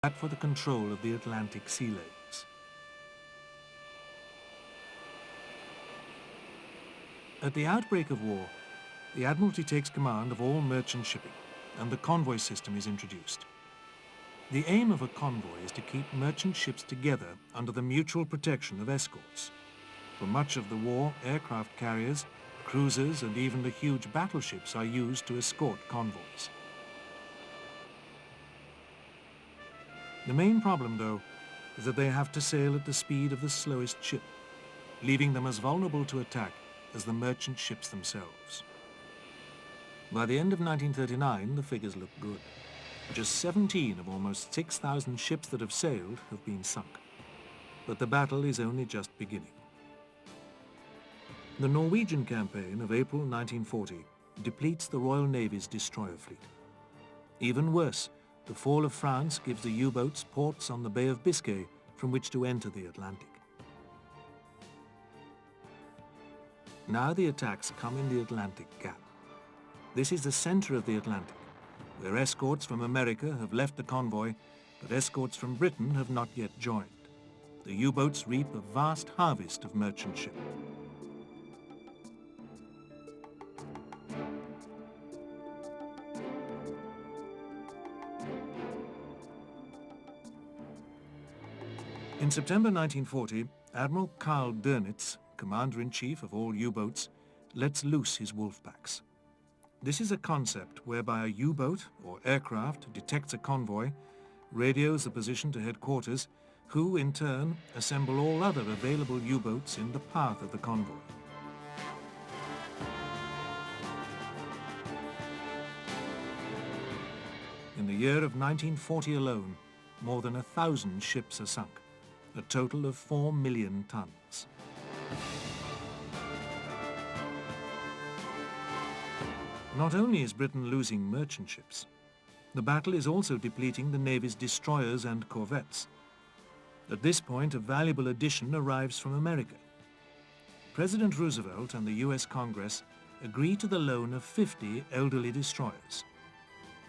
that for the control of the Atlantic sea lanes. At the outbreak of war, the Admiralty takes command of all merchant shipping, and the convoy system is introduced. The aim of a convoy is to keep merchant ships together under the mutual protection of escorts. For much of the war, aircraft carriers, cruisers, and even the huge battleships are used to escort convoys. The main problem, though, is that they have to sail at the speed of the slowest ship, leaving them as vulnerable to attack as the merchant ships themselves. By the end of 1939, the figures look good. Just 17 of almost 6,000 ships that have sailed have been sunk. But the battle is only just beginning. The Norwegian campaign of April 1940 depletes the Royal Navy's destroyer fleet. Even worse, the fall of France gives the U-boats ports on the Bay of Biscay from which to enter the Atlantic. Now the attacks come in the Atlantic Gap. This is the center of the Atlantic, where escorts from America have left the convoy, but escorts from Britain have not yet joined. The U-boats reap a vast harvest of merchant shipping. In September 1940, Admiral Karl Dönitz, commander-in-chief of all U-boats, lets loose his wolf packs. This is a concept whereby a U-boat or aircraft detects a convoy, radios the position to headquarters, who in turn assemble all other available U-boats in the path of the convoy. In the year of 1940 alone, more than 1,000 ships are sunk, a total of 4 million tons. Not only is Britain losing merchant ships, the battle is also depleting the Navy's destroyers and corvettes. At this point, a valuable addition arrives from America. President Roosevelt and the US Congress agree to the loan of 50 elderly destroyers.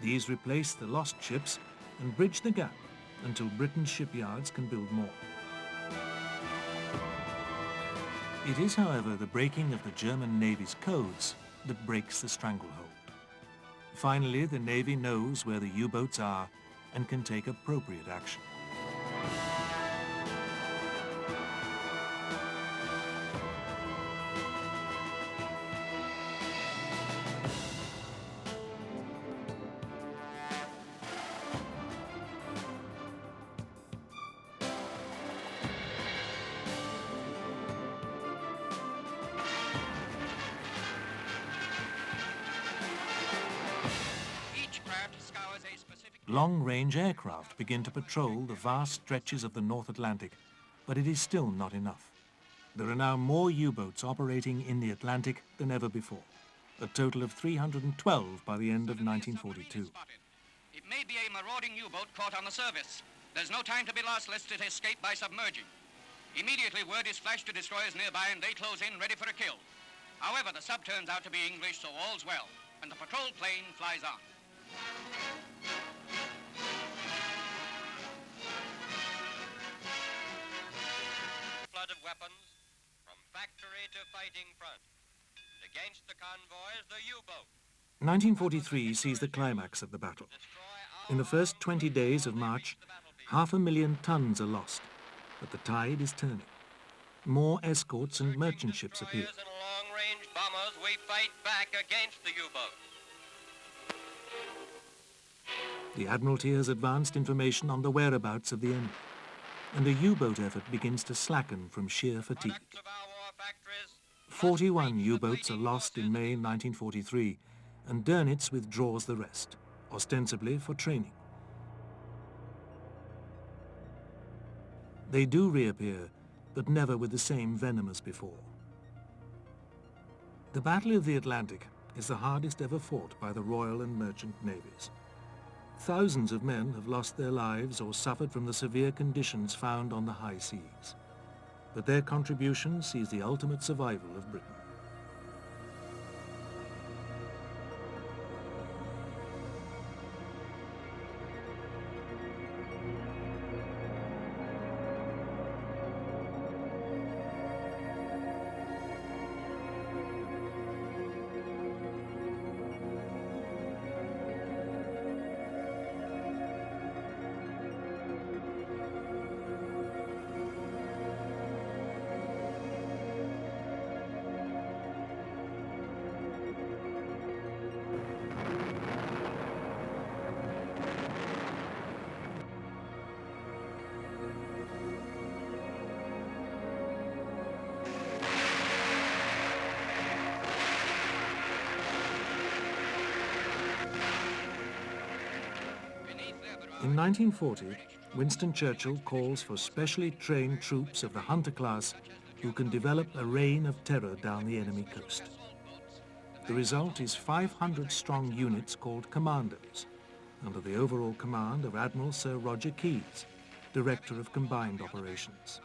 These replace the lost ships and bridge the gap until Britain's shipyards can build more. It is, however, the breaking of the German Navy's codes that breaks the stranglehold. Finally, the Navy knows where the U-boats are and can take appropriate action. Long-range aircraft begin to patrol the vast stretches of the North Atlantic, but it is still not enough. There are now more U-boats operating in the Atlantic than ever before, a total of 312 by the end of 1942. It may be a marauding U-boat caught on the surface. There's no time to be lost lest it escape by submerging. Immediately word is flashed to destroyers nearby and they close in ready for a kill. However, the sub turns out to be English, so all's well, and the patrol plane flies on. Flood of weapons from factory to fighting front. Against the convoys, the U-boat. 1943 sees the climax of the battle. In the first 20 days of March, 500,000 tons are lost, but the tide is turning. More escorts and merchant ships appear. And long-range bombers, we fight back against the U-boat. The Admiralty has advanced information on the whereabouts of the enemy, and the U-boat effort begins to slacken from sheer fatigue. 41 U-boats are lost in May 1943, and Dönitz withdraws the rest, ostensibly for training. They do reappear, but never with the same venom as before. The Battle of the Atlantic is the hardest ever fought by the Royal and Merchant Navies. Thousands of men have lost their lives or suffered from the severe conditions found on the high seas. But their contribution sees the ultimate survival of Britain. In 1940, Winston Churchill calls for specially trained troops of the Hunter class who can develop a reign of terror down the enemy coast. The result is 500-strong units called commandos, under the overall command of Admiral Sir Roger Keyes, Director of Combined Operations.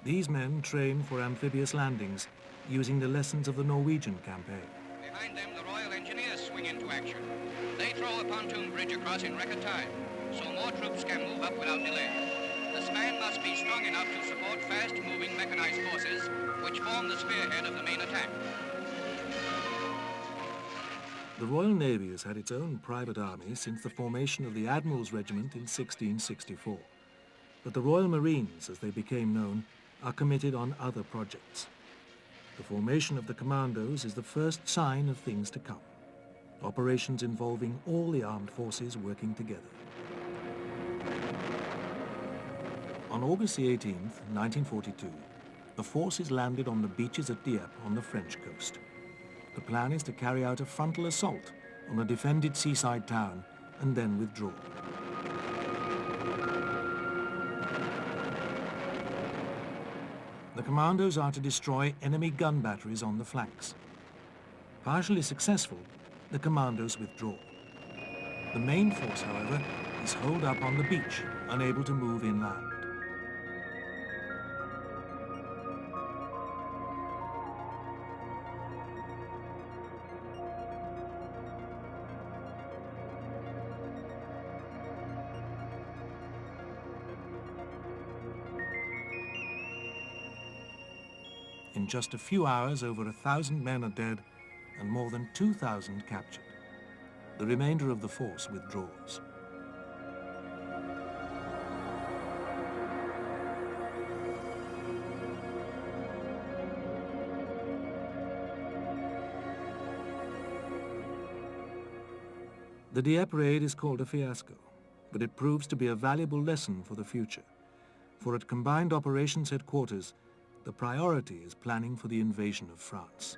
These men train for amphibious landings using the lessons of the Norwegian campaign. Behind them, the Royal Engineers swing into action. They throw a pontoon bridge across in record time, so more troops can move up without delay. The span must be strong enough to support fast-moving mechanized forces, which form the spearhead of the main attack. The Royal Navy has had its own private army since the formation of the Admiral's Regiment in 1664. But the Royal Marines, as they became known, are committed on other projects. The formation of the commandos is the first sign of things to come. Operations involving all the armed forces working together. On August the 18th, 1942, the forces landed on the beaches at Dieppe on the French coast. The plan is to carry out a frontal assault on a defended seaside town and then withdraw. The commandos are to destroy enemy gun batteries on the flanks. Partially successful, the commandos withdraw. The main force, however, is holed up on the beach, unable to move inland. In just a few hours, over 1,000 men are dead and more than 2,000 captured. The remainder of the force withdraws. The Dieppe raid is called a fiasco, but it proves to be a valuable lesson for the future. For at Combined Operations Headquarters, the priority is planning for the invasion of France.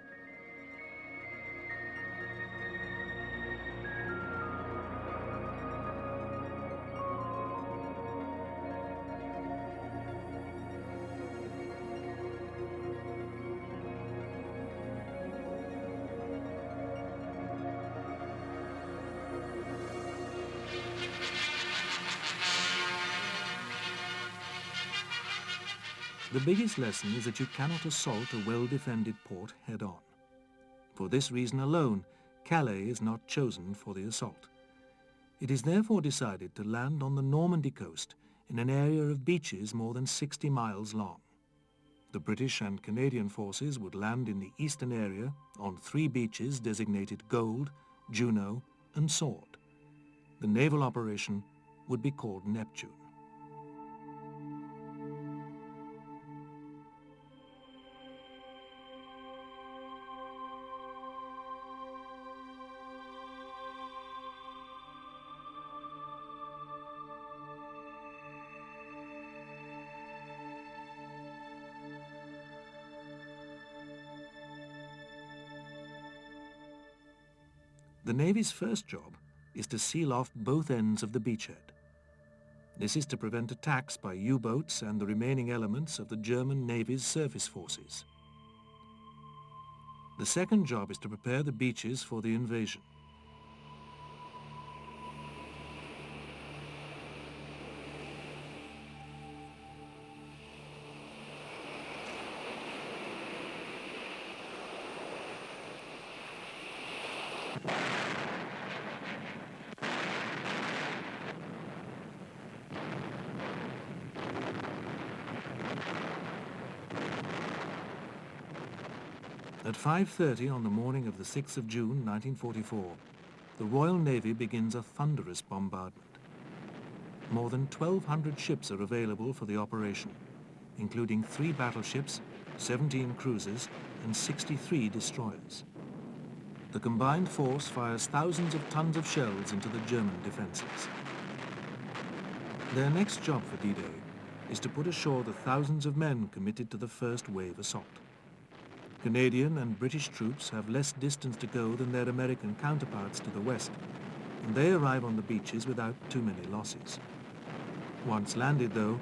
The biggest lesson is that you cannot assault a well-defended port head-on. For this reason alone, Calais is not chosen for the assault. It is therefore decided to land on the Normandy coast in an area of beaches more than 60 miles long. The British and Canadian forces would land in the eastern area on 3 beaches designated Gold, Juno, and Sword. The naval operation would be called Neptune. The Navy's first job is to seal off both ends of the beachhead. This is to prevent attacks by U-boats and the remaining elements of the German Navy's surface forces. The second job is to prepare the beaches for the invasion. At 5:30 on the morning of the 6th of June 1944, the Royal Navy begins a thunderous bombardment. More than 1,200 ships are available for the operation, including 3 battleships, 17 cruisers, and 63 destroyers. The combined force fires thousands of tons of shells into the German defenses. Their next job for D-Day is to put ashore the thousands of men committed to the first wave assault. Canadian and British troops have less distance to go than their American counterparts to the west, and they arrive on the beaches without too many losses. Once landed, though,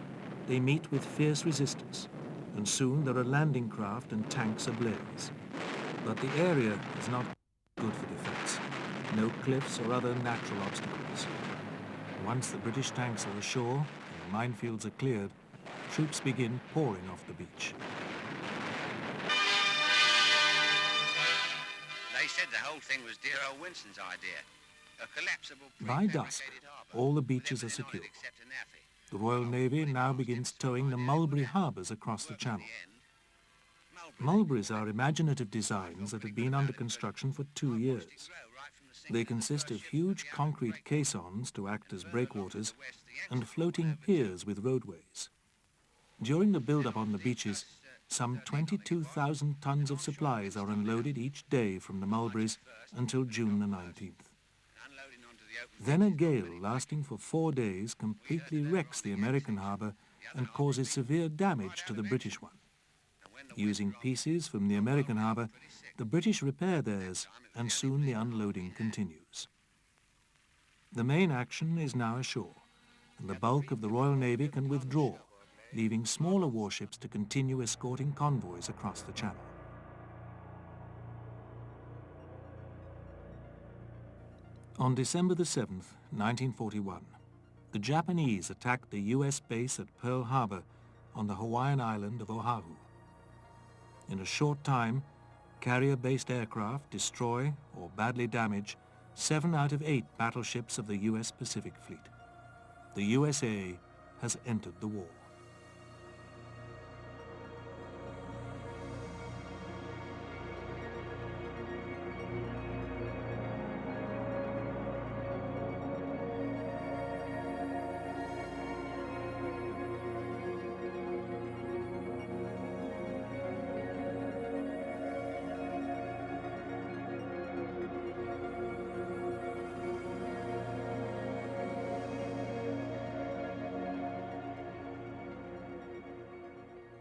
they meet with fierce resistance, and soon there are landing craft and tanks ablaze. But the area is not good for defense. No cliffs or other natural obstacles. Once the British tanks are ashore and the minefields are cleared, troops begin pouring off the beach. They said the whole thing was dear old Winston's idea. A collapsible By dusk, all the beaches are secure. The Royal Navy now begins towing the mulberry harbours across the channel. Mulberries are imaginative designs that have been under construction for 2 years. They consist of huge concrete caissons to act as breakwaters and floating piers with roadways. During the build-up on the beaches, some 22,000 tons of supplies are unloaded each day from the mulberries until June the 19th. Then a gale lasting for 4 days completely wrecks the American harbour and causes severe damage to the British one. Using pieces from the American harbour, the British repair theirs, and soon the unloading continues. The main action is now ashore, and the bulk of the Royal Navy can withdraw, leaving smaller warships to continue escorting convoys across the channel. On December the 7th, 1941, the Japanese attacked the US base at Pearl Harbor on the Hawaiian island of Oahu. In a short time, carrier-based aircraft destroy or badly damage 7 out of 8 battleships of the US Pacific Fleet. The USA has entered the war.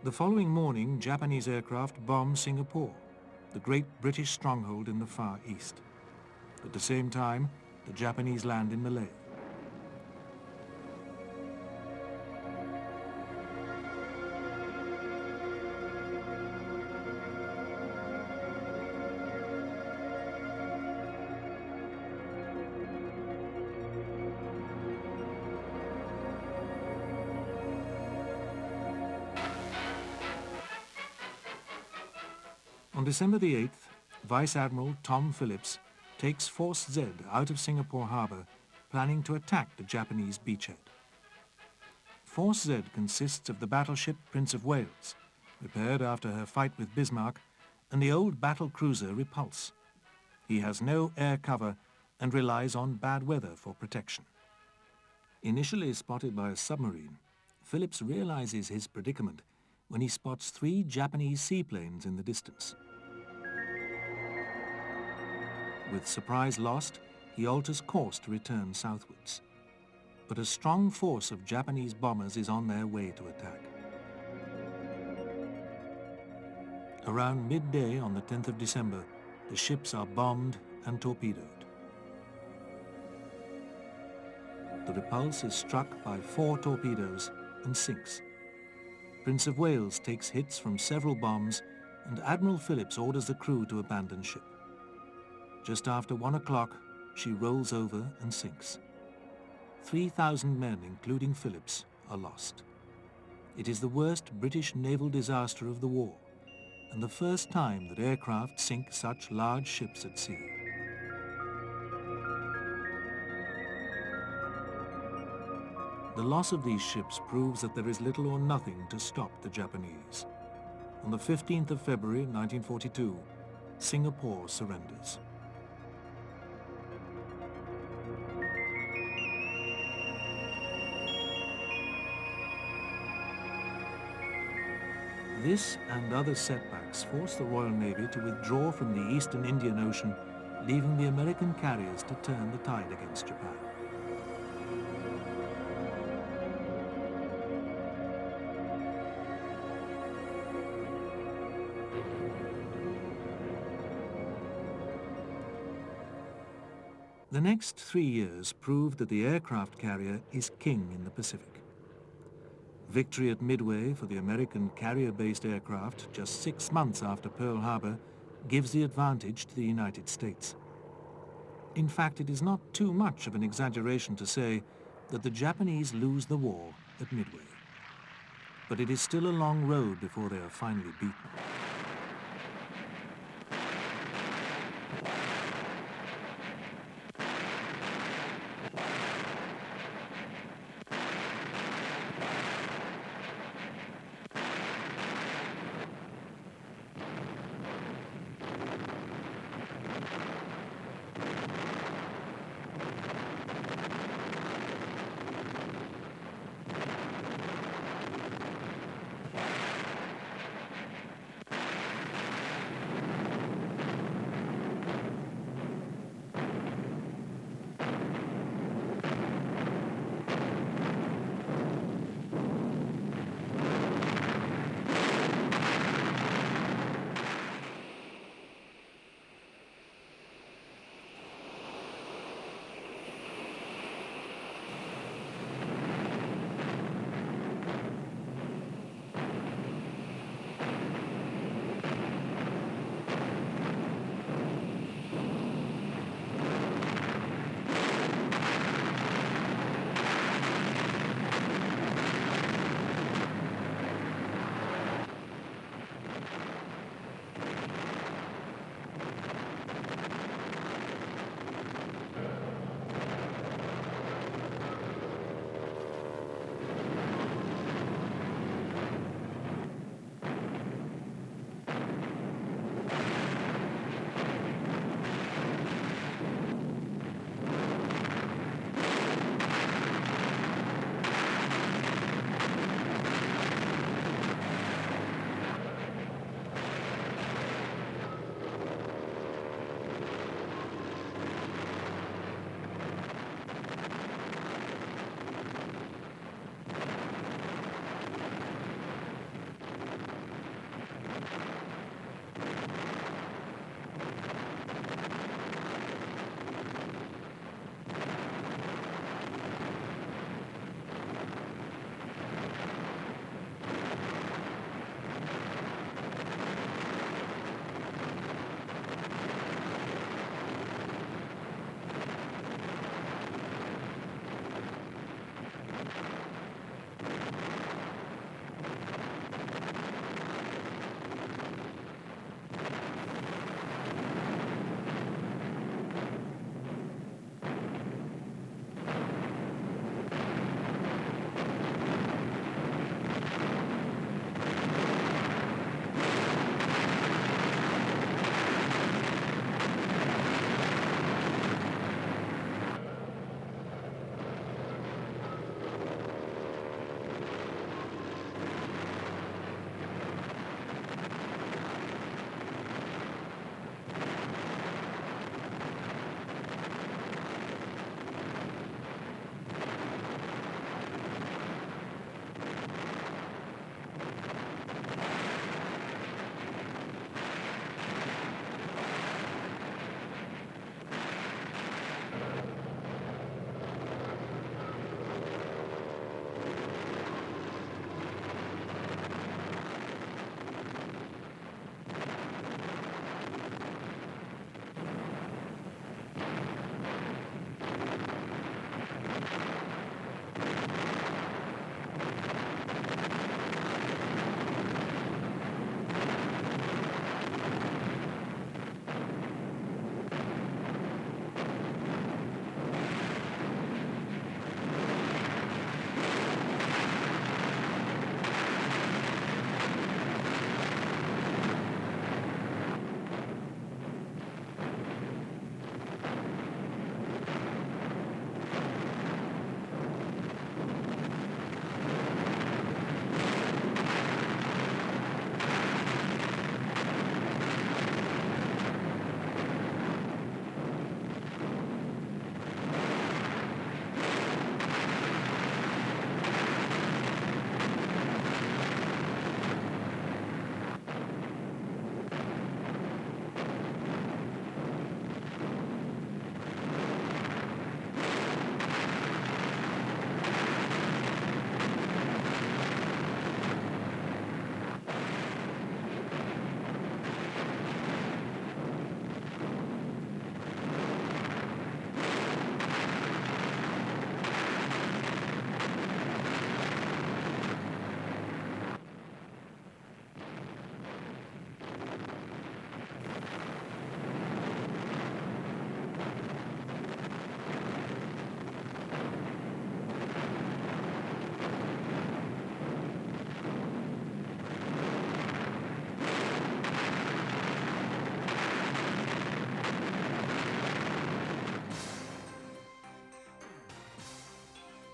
The following morning, Japanese aircraft bombed Singapore, the great British stronghold in the Far East. At the same time, the Japanese land in Malaya. On December the 8th, Vice Admiral Tom Phillips takes Force Z out of Singapore harbour, planning to attack the Japanese beachhead. Force Z consists of the battleship Prince of Wales, repaired after her fight with Bismarck, and the old battle cruiser Repulse. He has no air cover and relies on bad weather for protection. Initially spotted by a submarine, Phillips realizes his predicament when he spots 3 Japanese seaplanes in the distance. With surprise lost, he alters course to return southwards. But a strong force of Japanese bombers is on their way to attack. Around midday on the 10th of December, the ships are bombed and torpedoed. The Repulse is struck by 4 torpedoes and sinks. Prince of Wales takes hits from several bombs, and Admiral Phillips orders the crew to abandon ship. Just after 1 o'clock, she rolls over and sinks. 3,000 men, including Phillips, are lost. It is the worst British naval disaster of the war, and the first time that aircraft sink such large ships at sea. The loss of these ships proves that there is little or nothing to stop the Japanese. On the 15th of February 1942, Singapore surrenders. This and other setbacks forced the Royal Navy to withdraw from the Eastern Indian Ocean, leaving the American carriers to turn the tide against Japan. The next 3 years proved that the aircraft carrier is king in the Pacific. Victory at Midway for the American carrier-based aircraft just 6 months after Pearl Harbor gives the advantage to the United States. In fact, it is not too much of an exaggeration to say that the Japanese lose the war at Midway. But it is still a long road before they are finally beaten.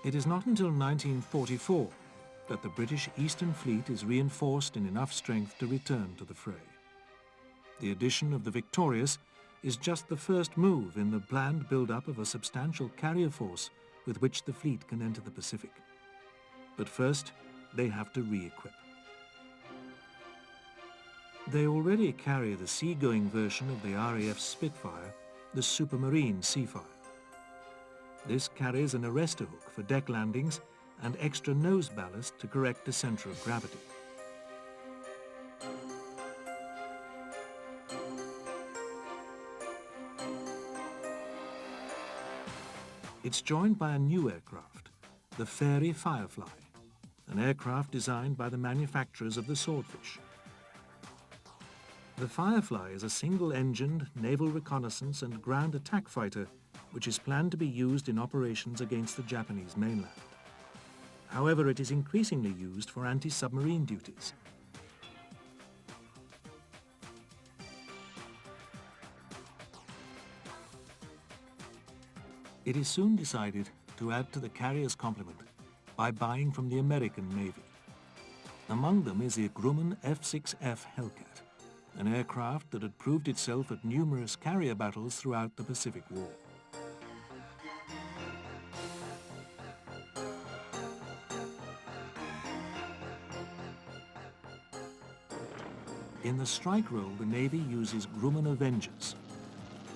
It is not until 1944 that the British Eastern Fleet is reinforced in enough strength to return to the fray. The addition of the Victorious is just the first move in the planned build-up of a substantial carrier force with which the fleet can enter the Pacific. But first, they have to re-equip. They already carry the seagoing version of the RAF Spitfire, the Supermarine Seafire. This carries an arrestor hook for deck landings and extra nose ballast to correct the center of gravity. It's joined by a new aircraft, the Fairey Firefly, an aircraft designed by the manufacturers of the Swordfish. The Firefly is a single-engined naval reconnaissance and ground attack fighter which is planned to be used in operations against the Japanese mainland. However, it is increasingly used for anti-submarine duties. It is soon decided to add to the carrier's complement by buying from the American Navy. Among them is the Grumman F-6F Hellcat, an aircraft that had proved itself at numerous carrier battles throughout the Pacific War. In the strike role, the Navy uses Grumman Avengers.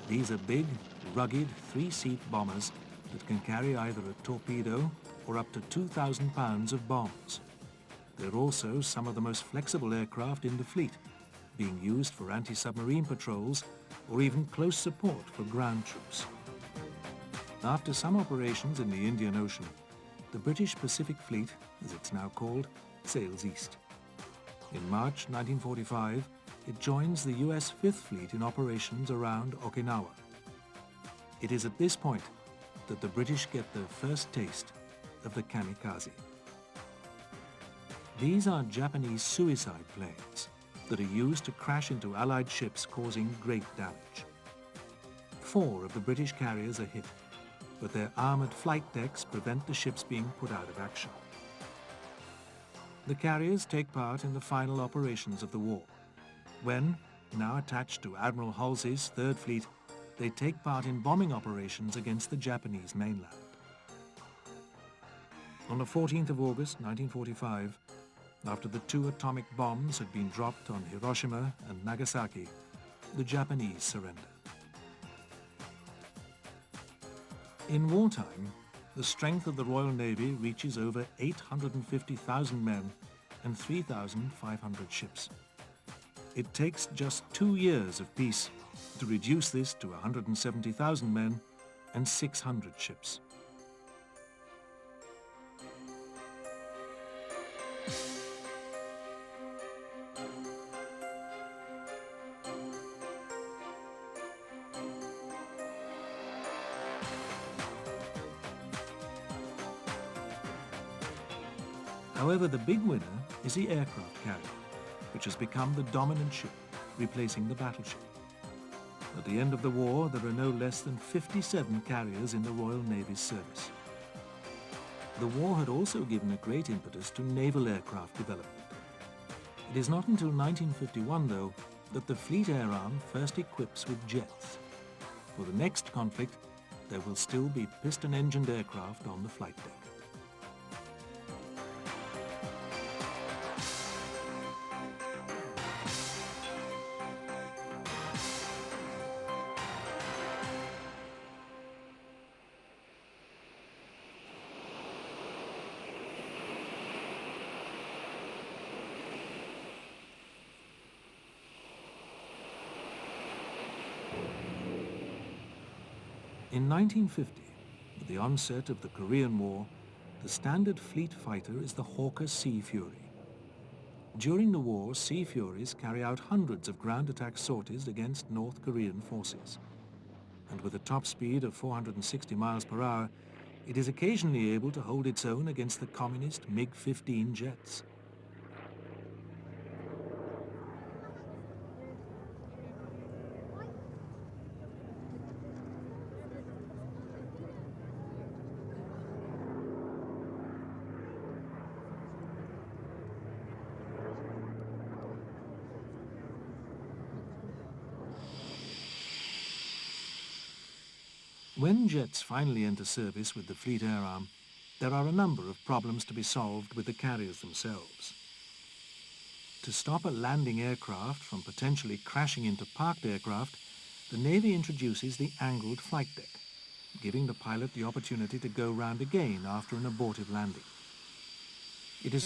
These are big, rugged, three-seat bombers that can carry either a torpedo or up to 2,000 pounds of bombs. They're also some of the most flexible aircraft in the fleet, being used for anti-submarine patrols or even close support for ground troops. After some operations in the Indian Ocean, the British Pacific Fleet, as it's now called, sails east. In March 1945, it joins the US Fifth Fleet in operations around Okinawa. It is at this point that the British get their first taste of the kamikaze. These are Japanese suicide planes that are used to crash into Allied ships, causing great damage. 4 of the British carriers are hit, but their armored flight decks prevent the ships being put out of action. The carriers take part in the final operations of the war, when, now attached to Admiral Halsey's Third Fleet, they take part in bombing operations against the Japanese mainland. On the 14th of August 1945, after the 2 atomic bombs had been dropped on Hiroshima and Nagasaki, the Japanese surrender. In wartime, the strength of the Royal Navy reaches over 850,000 men and 3,500 ships. It takes just 2 years of peace to reduce this to 170,000 men and 600 ships. However, the big winner is the aircraft carrier, which has become the dominant ship, replacing the battleship. At the end of the war, there are no less than 57 carriers in the Royal Navy's service. The war had also given a great impetus to naval aircraft development. It is not until 1951, though, that the Fleet Air Arm first equips with jets. For the next conflict, there will still be piston-engined aircraft on the flight deck. In 1950, with the onset of the Korean War, the standard fleet fighter is the Hawker Sea Fury. During the war, Sea Furies carry out hundreds of ground attack sorties against North Korean forces. And with a top speed of 460 miles per hour, it is occasionally able to hold its own against the communist MiG-15 jets. When jets finally enter service with the Fleet Air Arm, there are a number of problems to be solved with the carriers themselves. To stop a landing aircraft from potentially crashing into parked aircraft, the Navy introduces the angled flight deck, giving the pilot the opportunity to go round again after an abortive landing.